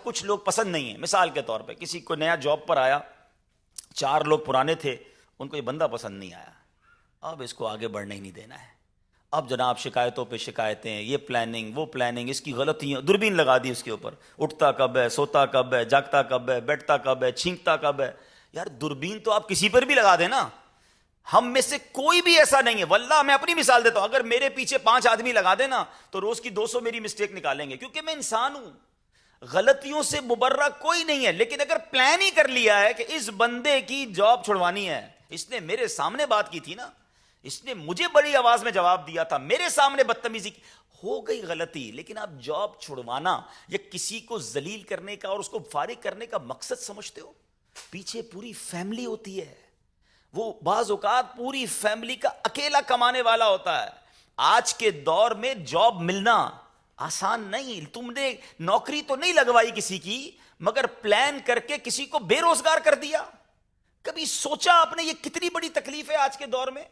کچھ لوگ پسند نہیں ہیں. مثال کے طور پہ کسی کو نیا جاب پر آیا, 4 لوگ پرانے تھے, ان کو یہ بندہ پسند نہیں آیا, اب اس کو آگے بڑھنے ہی نہیں دینا ہے. اب جناب شکایتوں پہ شکایتیں, یہ پلاننگ وہ پلاننگ, اس کی غلطیاں, دوربین لگا دی اس کے اوپر, اٹھتا کب ہے, سوتا کب ہے, جاگتا کب ہے, بیٹھتا کب ہے, چھینکتا کب ہے. یار دوربین تو آپ کسی پر بھی لگا دیں نا. ہم میں سے کوئی بھی ایسا نہیں ہے, واللہ میں اپنی مثال دیتا ہوں, اگر میرے پیچھے 5 آدمی لگا دینا تو روز کی 200 میری مسٹیک نکالیں گے, کیونکہ میں انسان ہوں, غلطیوں سے مبرہ کوئی نہیں ہے. لیکن اگر پلان ہی کر لیا ہے کہ اس بندے کی جاب چھڑوانی ہے, اس نے میرے سامنے بات کی تھی نا, اس نے مجھے بڑی آواز میں جواب دیا تھا, میرے سامنے بدتمیزی کی, ہو گئی غلطی. لیکن آپ جاب چھڑوانا یا کسی کو ذلیل کرنے کا اور اس کو فارغ کرنے کا مقصد سمجھتے ہو؟ پیچھے پوری فیملی ہوتی ہے, وہ بعض اوقات پوری فیملی کا اکیلا کمانے والا ہوتا ہے. آج کے دور میں جاب ملنا آسان نہیں. تم نے نوکری تو نہیں لگوائی کسی کی, مگر پلان کر کے کسی کو بے روزگار کر دیا. کبھی سوچا آپ نے یہ کتنی بڑی تکلیف ہے آج کے دور میں؟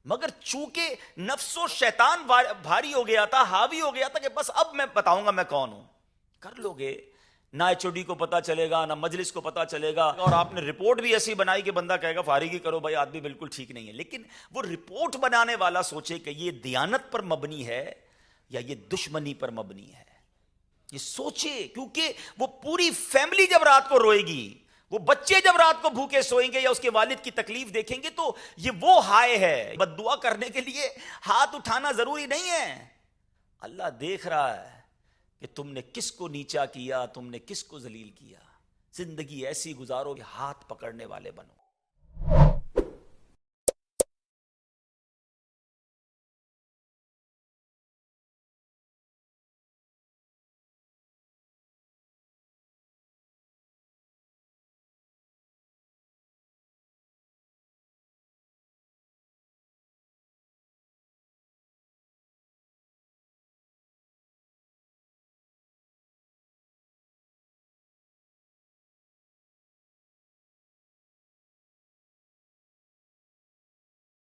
مگر چونکہ نفس و شیطان بھاری ہو گیا تھا, حاوی ہو گیا تھا کہ بس اب میں بتاؤں گا میں کون ہوں. کر لو گے, نہ ایچ او ڈی کو پتا چلے گا, نہ مجلس کو پتا چلے گا, اور آپ نے رپورٹ بھی ایسی بنائی کہ بندہ کہے گا فارغ ہی کرو بھائی, آدمی بالکل ٹھیک نہیں ہے. لیکن وہ رپورٹ بنانے والا سوچے کہ یہ دیانت پر مبنی ہے یا یہ دشمنی پر مبنی ہے, یہ سوچے. کیونکہ وہ پوری فیملی جب رات کو روئے گی, وہ بچے جب رات کو بھوکے سوئیں گے یا اس کے والد کی تکلیف دیکھیں گے, تو یہ وہ ہائے ہے. بد دعا کرنے کے لیے ہاتھ اٹھانا ضروری نہیں ہے. اللہ دیکھ رہا ہے کہ تم نے کس کو نیچا کیا, تم نے کس کو ذلیل کیا. زندگی ایسی گزارو کہ ہاتھ پکڑنے والے بنو.